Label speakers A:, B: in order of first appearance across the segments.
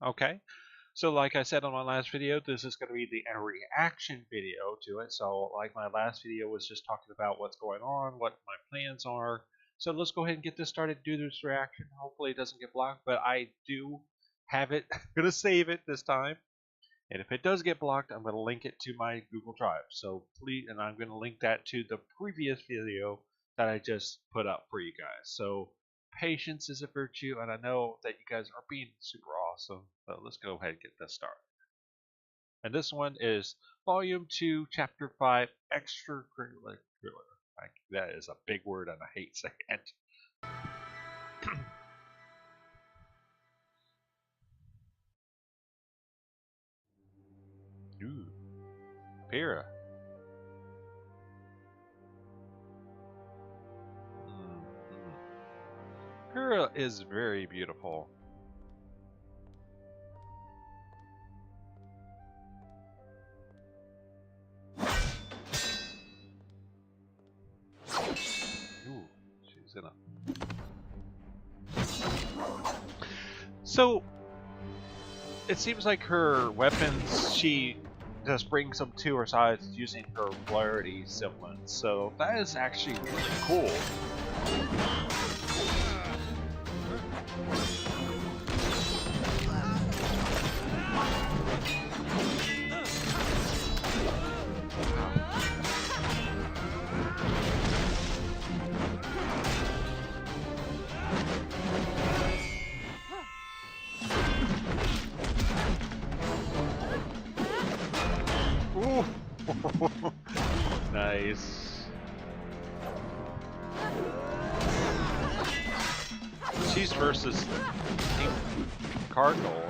A: Okay. So like I said on my last video, this is going to be a reaction video to it. So like my last video was just talking about what's going on, what my plans are. So let's go ahead and get this started, do this reaction. Hopefully it doesn't get blocked, but I do have it. I'm going to save it this time. And if it does get blocked, I'm going to link it to my Google Drive. So please, and I'm going to link that to the previous video that I just put up for you guys. So patience is a virtue, and I know that you guys are being super awesome. So let's go ahead and get this started. And this one is Volume 2, Chapter 5, Extracurricular. That is a big word, and I hate saying it. Ooh, Pyrrha. Pyrrha is very beautiful. Ooh, she's in a... So, it seems like her weapons, she just brings them to her sides using her polarity semblance. So that is actually really cool. Ooh. Nice. She's versus Team Cardinal.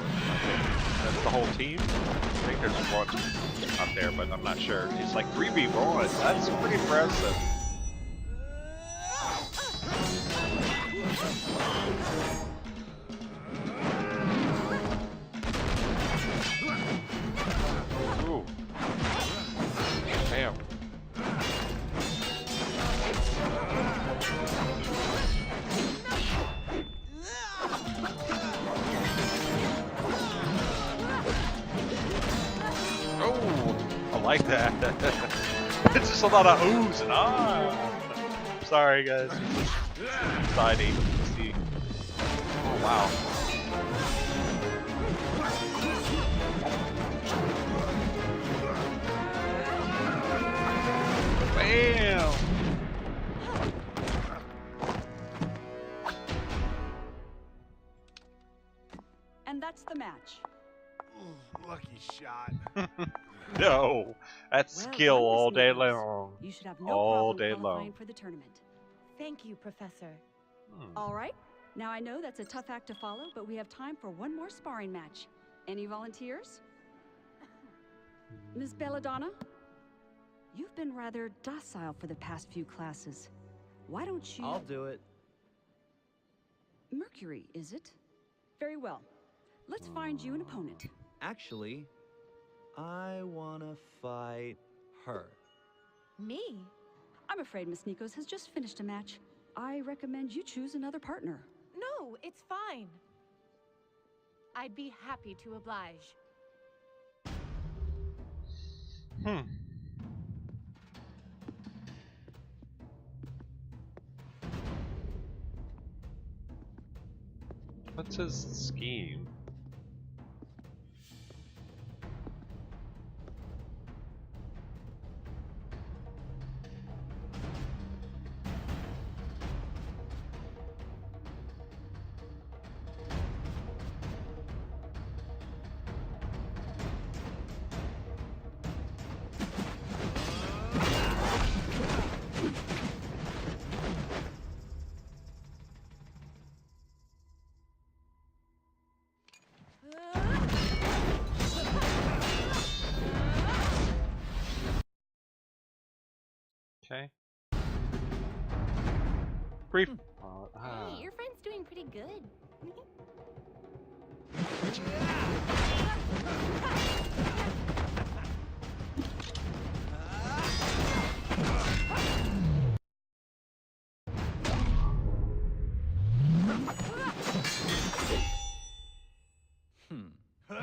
A: That's the whole team. I think there's one out there, but I'm not sure. It's like 3v1. That's pretty impressive. Ooh. Damn. Oh, I like that. It's just a lot of oohs and ahs. Sorry, guys. It's exciting to see. Oh, wow. Bam!
B: And that's the match.
C: Ooh, lucky shot.
A: No, that's
B: Well
A: skill
B: done, Miss
A: all day
B: Nichols.
A: long.
B: You should have no
A: All
B: problem
A: day
B: qualifying
A: long.
B: for the tournament.
D: Thank you, Professor.
B: All right. Now I know that's a tough act to follow, but we have time for one more sparring match. Any volunteers? Ms. Belladonna? You've been rather docile for the past few classes. Why don't you...
E: I'll do it.
B: Mercury, is it? Very well. Let's find you an opponent.
E: Actually, I wanna fight her.
D: Me?
B: I'm afraid Miss Nikos has just finished a match. I recommend you choose another partner.
D: No, it's fine. I'd be happy to oblige.
A: What's his scheme? Okay. Brief.
D: Hey, your friend's doing pretty good.
E: I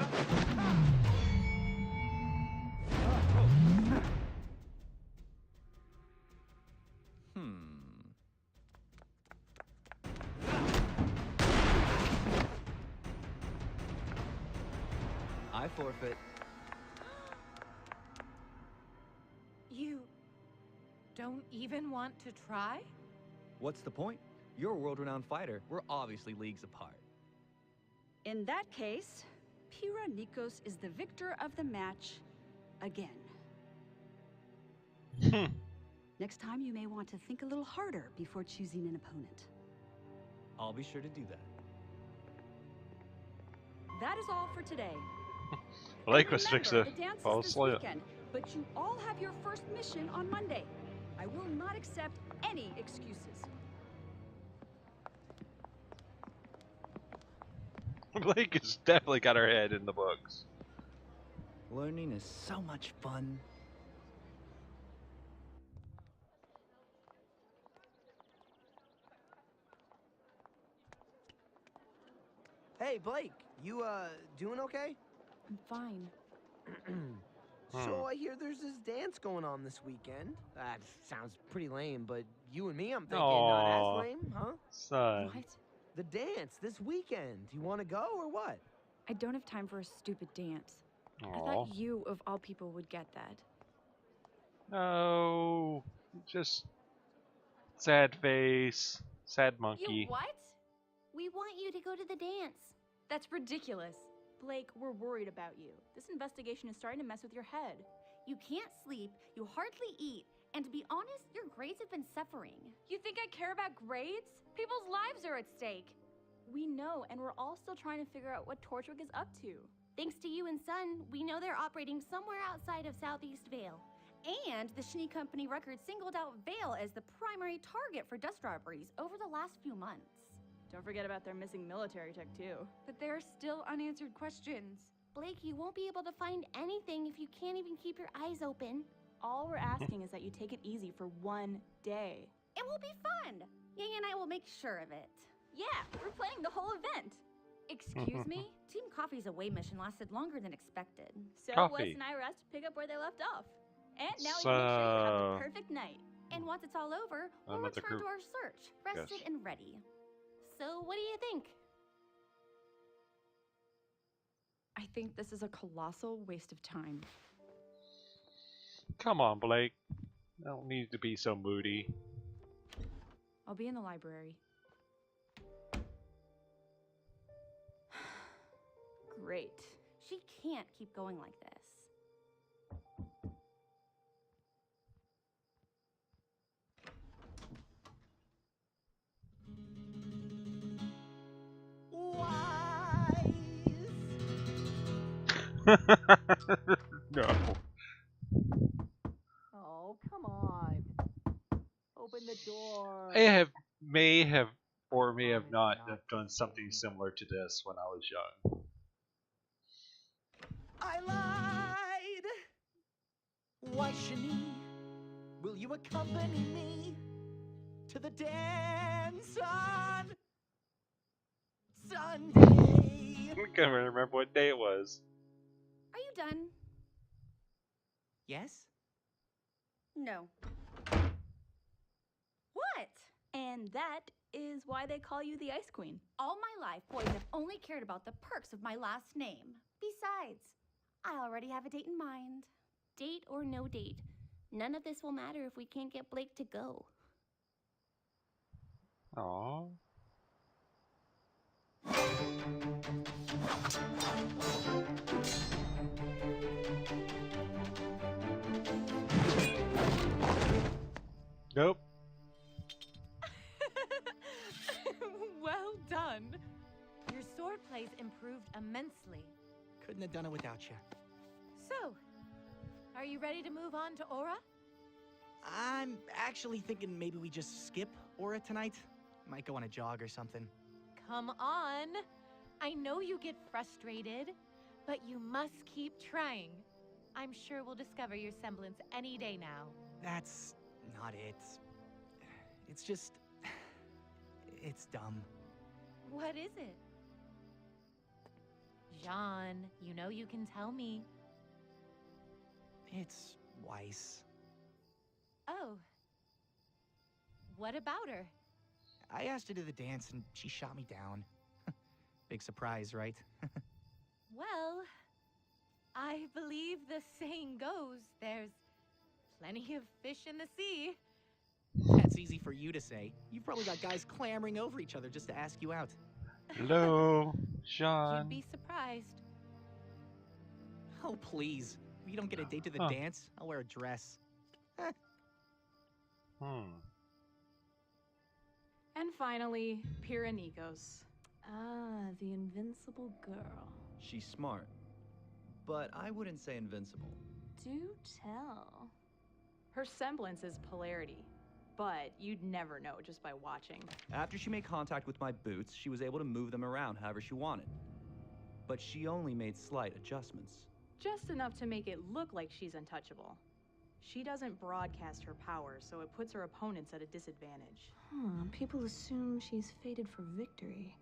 E: forfeit.
D: You don't even want to try?
E: What's the point? You're a world-renowned fighter. We're obviously leagues apart.
B: In that case, Pira Nikos is the victor of the match again. Next time, you may want to think a little harder before choosing an opponent.
E: I'll be sure to do that.
B: That is all for today.
A: Blake was fixing
B: Remember,
A: to
B: the dance
A: fall
B: is this
A: asleep.
B: weekend, but you all have your first mission on Monday. I will not accept any excuses.
A: Blake has definitely got her head in the books.
E: Learning is so much fun.
C: Hey, Blake, you, doing okay?
D: I'm fine.
C: So I hear there's this dance going on this weekend. That sounds pretty lame, but you and me, I'm thinking, not
A: Aw.
C: as lame, huh?
A: Son.
D: What?
C: The dance this weekend. You want to go or what?
F: I don't have time for a stupid dance. I
A: Aw.
F: thought you, of all people, would get that.
A: No. Just sad face. Sad monkey.
G: You what? We want you to go to the dance.
F: That's ridiculous.
H: Blake, we're worried about you. This investigation is starting to mess with your head.
G: You can't sleep, you hardly eat, and to be honest, your grades have been suffering.
H: You think I care about grades? People's lives are at stake. We know, and we're all still trying to figure out what Torchwick is up to.
G: Thanks to you and Son, we know they're operating somewhere outside of Southeast Vale. And the Shinny Company record singled out Vale as the primary target for dust robberies over the last few months.
H: Don't forget about their missing military tech, too.
F: But there are still unanswered questions.
G: Blake, you won't be able to find anything if you can't even keep your eyes open.
H: All we're asking is that you take it easy for one day.
G: It will be fun. Yang and I will make sure of it.
H: Yeah, we're planning the whole event.
G: Excuse me? Team Coffee's away mission lasted longer than expected.
H: So
A: Coffee.
H: Wes and I were asked to pick up where they left off. And now we can make sure you have
A: So-
H: the perfect night.
G: And once it's all over, we'll
A: I'm at the
G: return
A: group.
G: to our search, rested
A: Yes.
G: and ready. So what do you think?
F: I think this is a colossal waste of time.
A: Come on, Blake. I don't need to be so moody.
F: I'll be in the library.
H: Great.
G: She can't keep going like this.
A: No.
D: Oh, come on. Open the door.
A: I may have or may have not have done something similar to this when I was young.
C: I lied! Why, Shani, will you accompany me to the dance on Sunday?
A: I can't remember what day it was.
G: Are you done?
C: Yes?
G: No.
H: What? And that is why they call you the Ice Queen.
G: All my life, boys have only cared about the perks of my last name. Besides, I already have a date in mind. Date or no date, none of this will matter if we can't get Blake to go.
A: Aww. Nope.
D: Well done. Your sword play's improved immensely.
C: Couldn't have done it without you.
D: So, are you ready to move on to Aura?
I: I'm actually thinking maybe we just skip Aura tonight. Might go on a jog or something.
D: Come on. I know you get frustrated, but you must keep trying. I'm sure we'll discover your semblance any day now.
I: That's not it. It's just... it's dumb.
D: What is it? Jean, you know you can tell me.
I: It's Weiss.
D: Oh. What about her?
I: I asked her to the dance and she shot me down. Big surprise, right?
D: Well, I believe the saying goes, there's plenty of fish in the sea.
I: That's easy for you to say. You've probably got guys clamoring over each other just to ask you out.
A: Hello,
D: You'd
A: Sean.
D: be surprised.
I: Oh, please. If you don't get a date to the
A: Huh.
I: dance, I'll wear a dress.
F: And finally, Pyrrha Nikos. Ah, the invincible girl.
E: She's smart, but I wouldn't say invincible.
F: Do tell. Her semblance is polarity, but you'd never know just by watching.
E: After she made contact with my boots, she was able to move them around however she wanted. But she only made slight adjustments.
F: Just enough to make it look like she's untouchable. She doesn't broadcast her power, so it puts her opponents at a disadvantage. People assume she's fated for victory,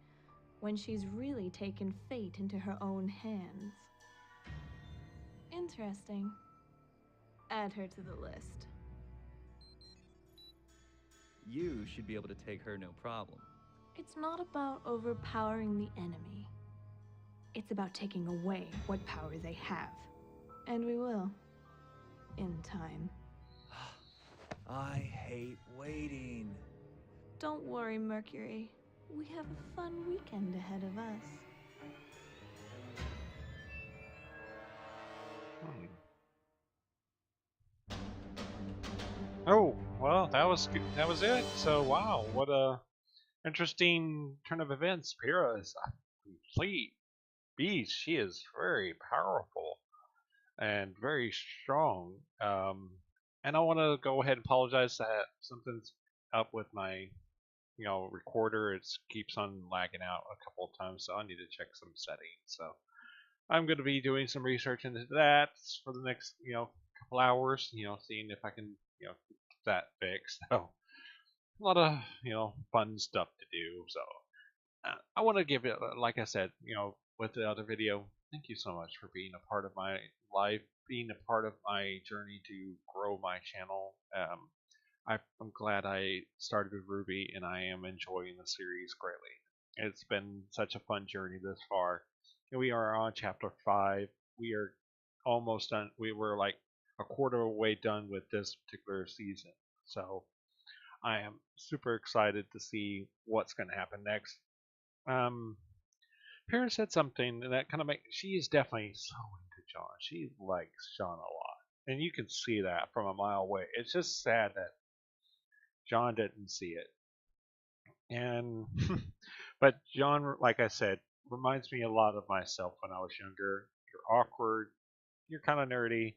F: when she's really taken fate into her own hands. Interesting. Add her to the list.
E: You should be able to take her no problem.
F: It's not about overpowering the enemy. It's about taking away what power they have. And we will. In time.
E: I hate waiting.
F: Don't worry, Mercury. We have a fun weekend ahead of us.
A: Oh, well, that was it. So, wow, what a interesting turn of events. Pyrrha is a complete beast. She is very powerful and very strong. And I want to go ahead and apologize that something's up with my, recorder. It keeps on lagging out a couple of times, so I need to check some settings. So I'm going to be doing some research into that for the next, couple hours. Seeing if I can, get that fixed. So a lot of, fun stuff to do. So I want to give it, like I said, with the other video, thank you so much for being a part of my life, being a part of my journey to grow my channel. I'm glad I started with RWBY, and I am enjoying the series greatly. It's been such a fun journey this far. And we are on chapter 5. We are almost done. We were like a quarter of the way done with this particular season. So I am super excited to see what's going to happen next. Pyrrha said something that kind of she is definitely so into John. She likes John a lot, and you can see that from a mile away. It's just sad that John didn't see it. And but John, like I said, reminds me a lot of myself when I was younger. You're awkward, you're kind of nerdy.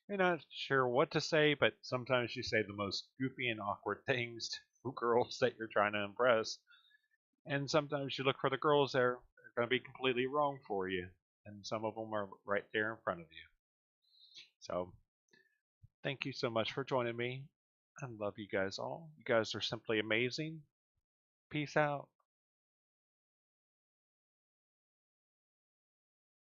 A: You're not sure what to say, but sometimes you say the most goofy and awkward things to girls that you're trying to impress. And sometimes you look for the girls that are going to be completely wrong for you. And some of them are right there in front of you. So, thank you so much for joining me. I love you guys all. You guys are simply amazing. Peace out.